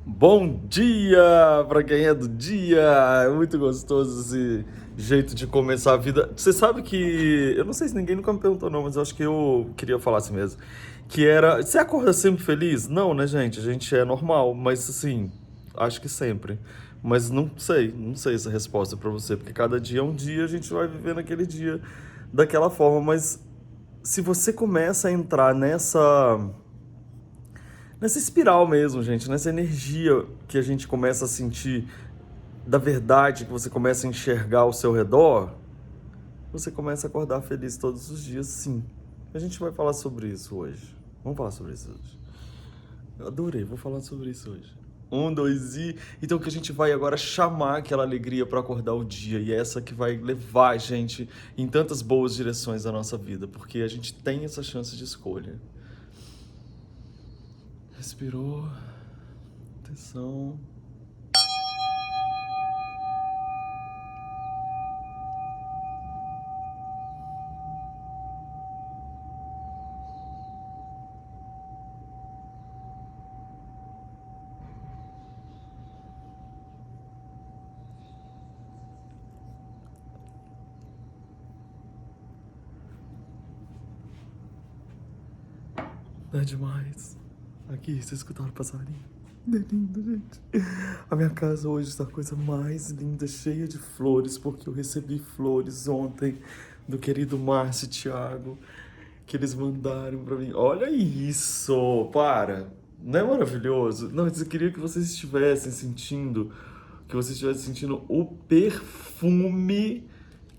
Bom dia para quem é do dia! É muito gostoso esse jeito de começar a vida. Você sabe que. Eu não sei se ninguém nunca me perguntou, não, mas eu acho que eu queria falar assim mesmo. Que era. Você acorda sempre feliz? Não, né, gente? A gente é normal, mas assim, acho que sempre. Mas não sei essa resposta para você, porque cada dia é um dia, a gente vai viver naquele dia daquela forma, mas se você começa a entrar nessa espiral mesmo, gente, nessa energia que a gente começa a sentir da verdade, que você começa a enxergar ao seu redor, você começa a acordar feliz todos os dias, sim. A gente vai falar sobre isso hoje. Vamos falar sobre isso hoje. Eu adorei, vou falar sobre isso hoje. Um, dois e. Então que a gente vai agora chamar aquela alegria para acordar o dia. E é essa que vai levar a gente em tantas boas direções da nossa vida. Porque a gente tem essa chance de escolha. Respirou. Atenção. Não é demais. Aqui, vocês escutaram o passarinho? É lindo, gente. A minha casa hoje está a coisa mais linda, cheia de flores, porque eu recebi flores ontem do querido Márcio e Thiago, que eles mandaram pra mim. Olha isso! Para! Não é maravilhoso? Não, eu queria que vocês estivessem sentindo, o perfume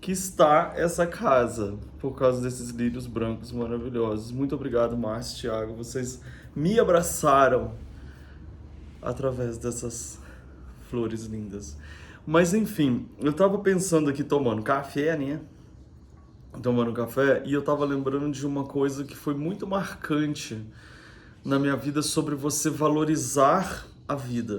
que está essa casa, por causa desses lírios brancos maravilhosos. Muito obrigado, Márcio e Thiago. Vocês me abraçaram através dessas flores lindas. Mas enfim, eu tava pensando aqui tomando café, né? Tomando café, e eu tava lembrando de uma coisa que foi muito marcante na minha vida sobre você valorizar a vida.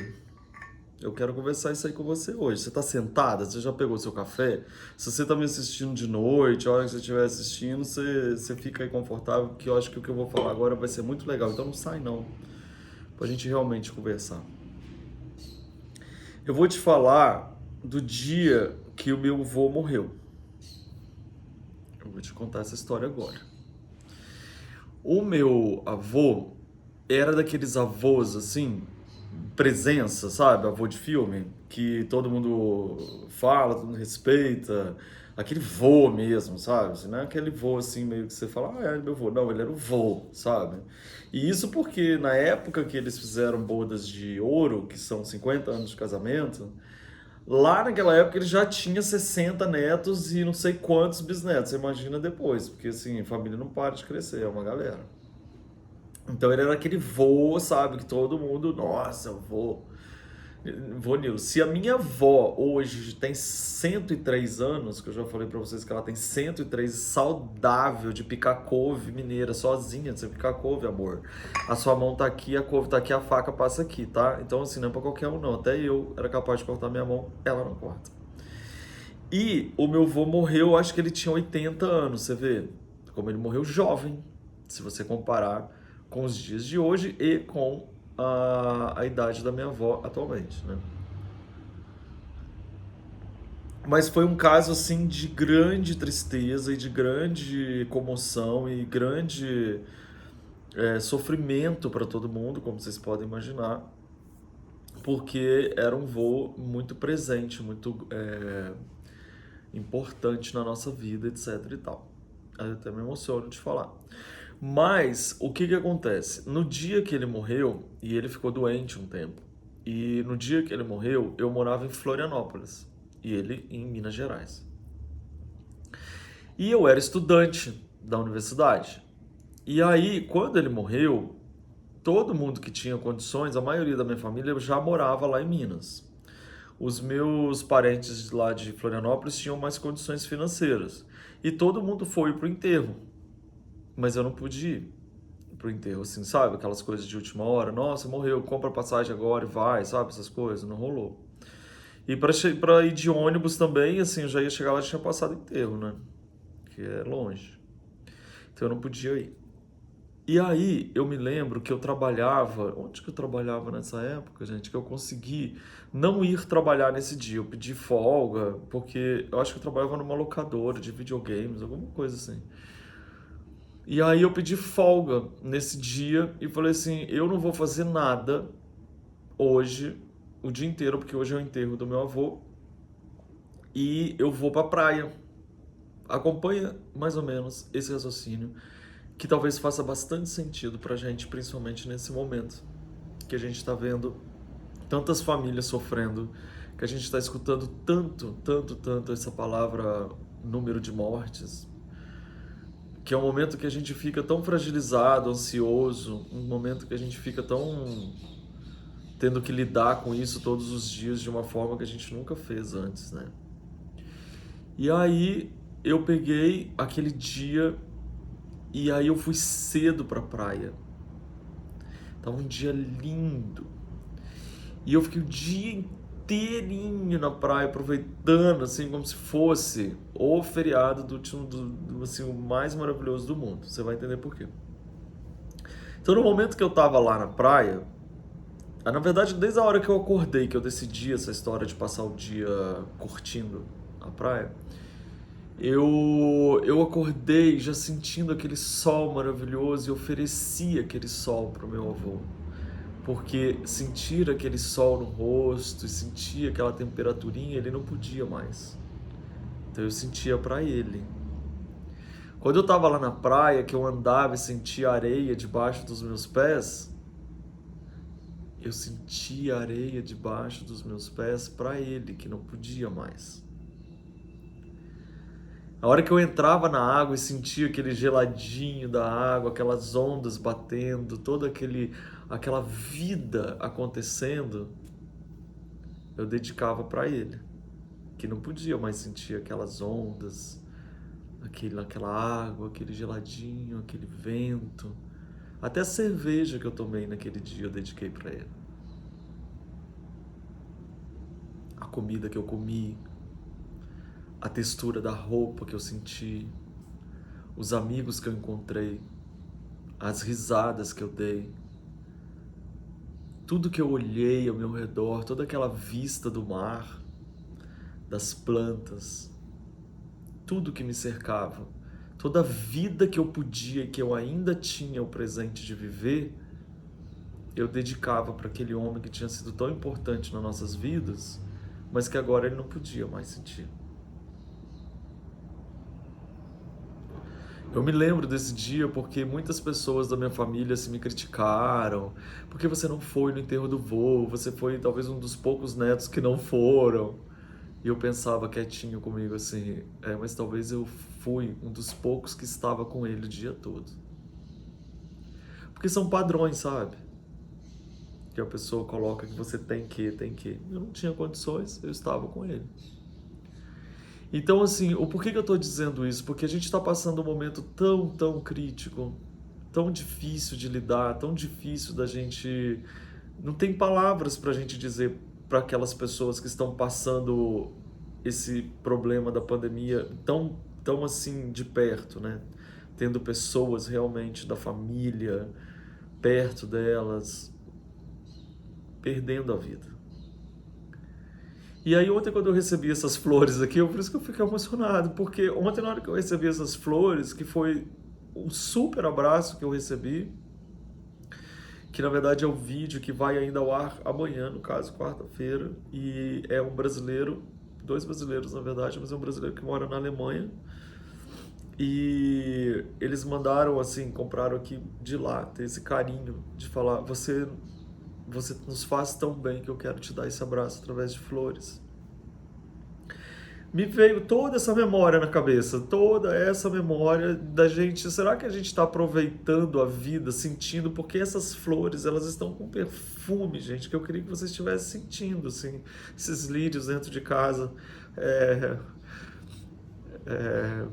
Eu quero conversar isso aí com você hoje. Você tá sentada? Você já pegou seu café? Se você tá me assistindo de noite, a hora que você estiver assistindo, você fica aí confortável, que eu acho que o que eu vou falar agora vai ser muito legal. Então não sai não, pra gente realmente conversar. Eu vou te falar do dia que o meu avô morreu. Eu vou te contar essa história agora. O meu avô era daqueles avós assim, presença, sabe? Avô de filme, que todo mundo fala, todo mundo respeita. Aquele vô mesmo, sabe? Assim, não é aquele vô assim, meio que você fala, ah, é meu vô. Não, ele era o vô, sabe? E isso porque na época que eles fizeram bodas de ouro, que são 50 anos de casamento, lá naquela época ele já tinha 60 netos e não sei quantos bisnetos. Você imagina depois, porque assim, a família não para de crescer, é uma galera. Então ele era aquele vô, sabe? Que todo mundo, nossa, vô. Vô Nilo, se a minha avó hoje tem 103 anos, que eu já falei pra vocês que ela tem 103, saudável de picar couve mineira, sozinha de você picar couve, amor. A sua mão tá aqui, a couve tá aqui, a faca passa aqui, tá? Então assim, não é pra qualquer um não. Até eu era capaz de cortar minha mão, ela não corta. E o meu vô morreu, acho que ele tinha 80 anos, você vê? Como ele morreu jovem, se você comparar com os dias de hoje e com a idade da minha avó atualmente, né? Mas foi um caso assim de grande tristeza e de grande comoção e grande sofrimento para todo mundo, como vocês podem imaginar, porque era um vô muito presente, muito importante na nossa vida, etc e tal. Eu até me emociono de falar. Mas o que que acontece? No dia que ele morreu, e ele ficou doente um tempo, e no dia que ele morreu, eu morava em Florianópolis e ele em Minas Gerais. E eu era estudante da universidade. E aí, quando ele morreu, todo mundo que tinha condições, a maioria da minha família já morava lá em Minas. Os meus parentes lá de Florianópolis tinham mais condições financeiras. E todo mundo foi pro enterro. Mas eu não pude ir pro enterro, assim, sabe? Aquelas coisas de última hora. Nossa, morreu, compra passagem agora e vai, sabe? Essas coisas. Não rolou. E pra ir de ônibus também, assim, eu já ia chegar lá e tinha passado enterro, né? Que é longe. Então eu não podia ir. E aí eu me lembro que eu trabalhava, onde que eu trabalhava nessa época, gente, que eu consegui não ir trabalhar nesse dia. Eu pedi folga, porque eu acho que eu trabalhava numa locadora de videogames, alguma coisa assim. E aí eu pedi folga nesse dia e falei assim, eu não vou fazer nada hoje, o dia inteiro, porque hoje é o enterro do meu avô, e eu vou pra praia. Acompanha mais ou menos esse raciocínio, que talvez faça bastante sentido pra gente, principalmente nesse momento que a gente está vendo tantas famílias sofrendo, que a gente está escutando tanto essa palavra número de mortes, que é um momento que a gente fica tão fragilizado, ansioso, um momento que a gente fica tão tendo que lidar com isso todos os dias de uma forma que a gente nunca fez antes, né? E aí eu peguei aquele dia e aí eu fui cedo pra praia. Tava um dia lindo. E eu fiquei o dia inteirinho na praia, aproveitando, assim, como se fosse o feriado assim, o mais maravilhoso do mundo. Você vai entender por quê. Então, no momento que eu tava lá na praia, na verdade, desde a hora que eu acordei, que eu decidi essa história de passar o dia curtindo a praia, eu acordei já sentindo aquele sol maravilhoso e ofereci aquele sol pro meu avô. Porque sentir aquele sol no rosto e sentir aquela temperaturinha, ele não podia mais. Então eu sentia para ele. Quando eu tava lá na praia, que eu andava e sentia areia debaixo dos meus pés, eu sentia areia debaixo dos meus pés para ele, que não podia mais. A hora que eu entrava na água e sentia aquele geladinho da água, aquelas ondas batendo, aquela vida acontecendo, eu dedicava para ele, que não podia mais sentir aquelas ondas, aquela água, aquele geladinho, aquele vento. Até a cerveja que eu tomei naquele dia eu dediquei para ele. A comida que eu comi, a textura da roupa que eu senti, os amigos que eu encontrei, as risadas que eu dei, tudo que eu olhei ao meu redor, toda aquela vista do mar, das plantas, tudo que me cercava, toda a vida que eu podia e que eu ainda tinha o presente de viver, eu dedicava para aquele homem que tinha sido tão importante nas nossas vidas, mas que agora ele não podia mais sentir. Eu me lembro desse dia porque muitas pessoas da minha família me criticaram. Por que você não foi no enterro do vô? Você foi talvez um dos poucos netos que não foram. E eu pensava quietinho comigo assim, mas talvez eu fui um dos poucos que estava com ele o dia todo. Porque são padrões, sabe? Que a pessoa coloca que você tem que. Eu não tinha condições, eu estava com ele. Então, assim, o porquê que eu estou dizendo isso? Porque a gente está passando um momento tão crítico, tão difícil de lidar, tão difícil da gente. Não tem palavras para a gente dizer para aquelas pessoas que estão passando esse problema da pandemia tão assim de perto, né? Tendo pessoas realmente da família perto delas, perdendo a vida. E aí ontem quando eu recebi essas flores aqui, por isso que eu fiquei emocionado, porque ontem na hora que eu recebi essas flores, que foi um super abraço que eu recebi, que na verdade é o vídeo que vai ainda ao ar amanhã, no caso, quarta-feira, e é um brasileiro, dois brasileiros na verdade, mas é um brasileiro que mora na Alemanha, e eles mandaram assim, compraram aqui de lá, ter esse carinho de falar, você nos faz tão bem que eu quero te dar esse abraço através de flores. Me veio toda essa memória na cabeça, toda essa memória da gente. Será que a gente está aproveitando a vida, sentindo? Porque essas flores, elas estão com perfume, gente, que eu queria que vocês estivessem sentindo, assim, esses lírios dentro de casa. É, é,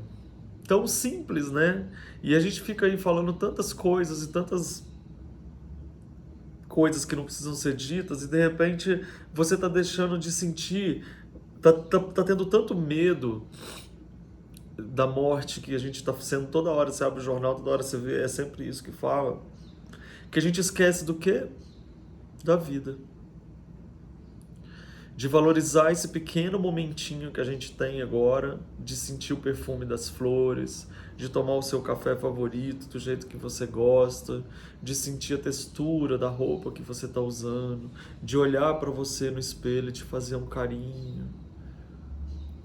tão simples, né? E a gente fica aí falando tantas coisas e tantas coisas que não precisam ser ditas, e de repente você está deixando de sentir, tá tendo tanto medo da morte que a gente está sendo toda hora, você abre o jornal, toda hora você vê, é sempre isso que fala. Que a gente esquece do quê? Da vida. De valorizar esse pequeno momentinho que a gente tem agora, de sentir o perfume das flores, de tomar o seu café favorito do jeito que você gosta, de sentir a textura da roupa que você está usando, de olhar para você no espelho e te fazer um carinho,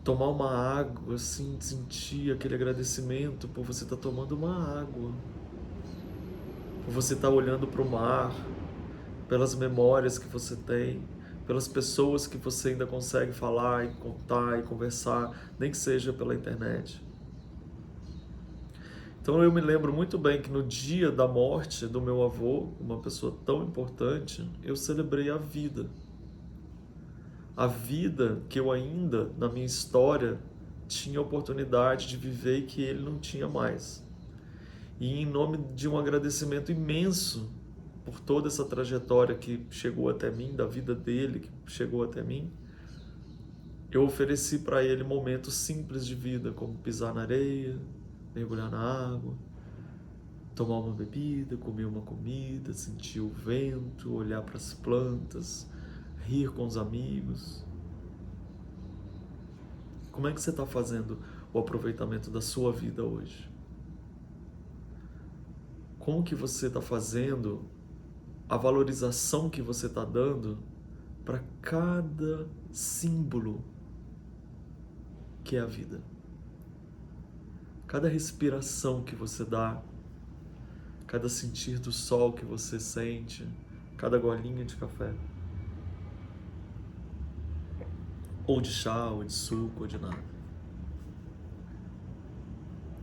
tomar uma água, assim, sentir aquele agradecimento por você estar tomando uma água, por você estar olhando para o mar, pelas memórias que você tem, pelas pessoas que você ainda consegue falar e contar e conversar, nem que seja pela internet. Então eu me lembro muito bem que no dia da morte do meu avô, uma pessoa tão importante, eu celebrei a vida. A vida que eu ainda, na minha história, tinha a oportunidade de viver e que ele não tinha mais. E em nome de um agradecimento imenso por toda essa trajetória que chegou até mim, da vida dele que chegou até mim, eu ofereci para ele momentos simples de vida, como pisar na areia, mergulhar na água, tomar uma bebida, comer uma comida, sentir o vento, olhar para as plantas, rir com os amigos. Como é que você está fazendo o aproveitamento da sua vida hoje? Como que você está fazendo a valorização que você está dando para cada símbolo que é a vida? Cada respiração que você dá, cada sentir do sol que você sente, cada golinha de café, ou de chá, ou de suco, ou de nada.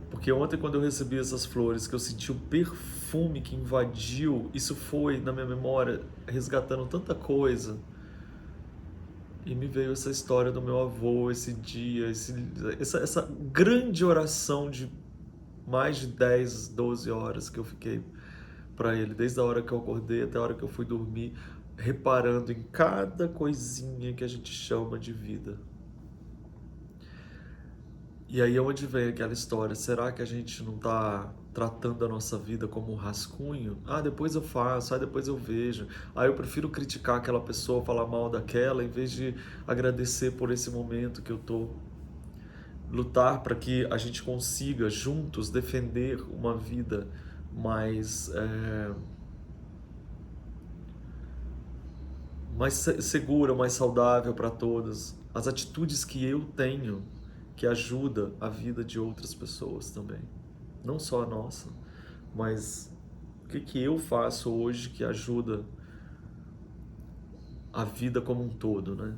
Porque ontem, quando eu recebi essas flores, que eu senti o perfume que invadiu, isso foi, na minha memória, resgatando tanta coisa. E me veio essa história do meu avô, esse dia, essa grande oração de mais de 10, 12 horas que eu fiquei para ele, desde a hora que eu acordei até a hora que eu fui dormir, reparando em cada coisinha que a gente chama de vida. E aí é onde vem aquela história, será que a gente não está tratando a nossa vida como um rascunho? Ah, depois eu faço, ah, depois eu vejo. Ah, eu prefiro criticar aquela pessoa, falar mal daquela, em vez de agradecer por esse momento que eu tô. Lutar para que a gente consiga juntos defender uma vida mais, mais segura, mais saudável para todas. As atitudes que eu tenho que ajuda a vida de outras pessoas também. Não só a nossa, mas o que eu faço hoje que ajuda a vida como um todo, né?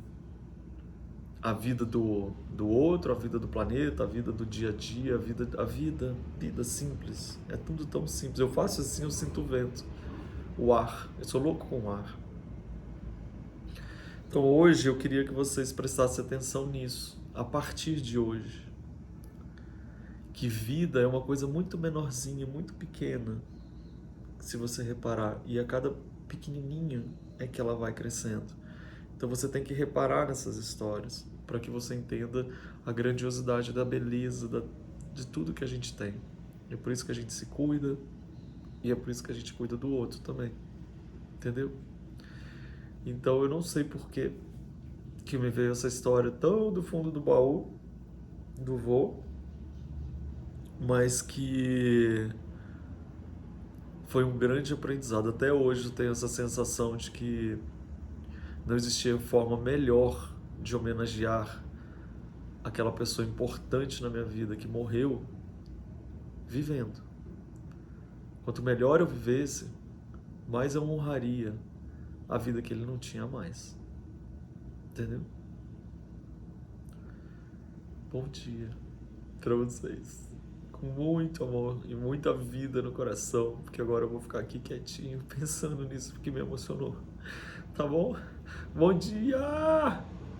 A vida do outro, a vida do planeta, a vida do dia a dia, vida simples. É tudo tão simples. Eu faço assim, eu sinto o vento, o ar. Eu sou louco com o ar. Então hoje eu queria que vocês prestassem atenção nisso, a partir de hoje. Que vida é uma coisa muito menorzinha, muito pequena, se você reparar, e a cada pequenininho é que ela vai crescendo. Então você tem que reparar nessas histórias para que você entenda a grandiosidade da beleza de tudo que a gente tem. É por isso que a gente se cuida e é por isso que a gente cuida do outro também. Entendeu? Então eu não sei por que me veio essa história tão do fundo do baú do vô, mas que foi um grande aprendizado. Até hoje eu tenho essa sensação de que não existia forma melhor de homenagear aquela pessoa importante na minha vida que morreu vivendo. Quanto melhor eu vivesse, mais eu honraria a vida que ele não tinha mais. Entendeu? Bom dia para vocês. Com muito amor e muita vida no coração, porque agora eu vou ficar aqui quietinho pensando nisso porque me emocionou. Tá bom? Bom dia!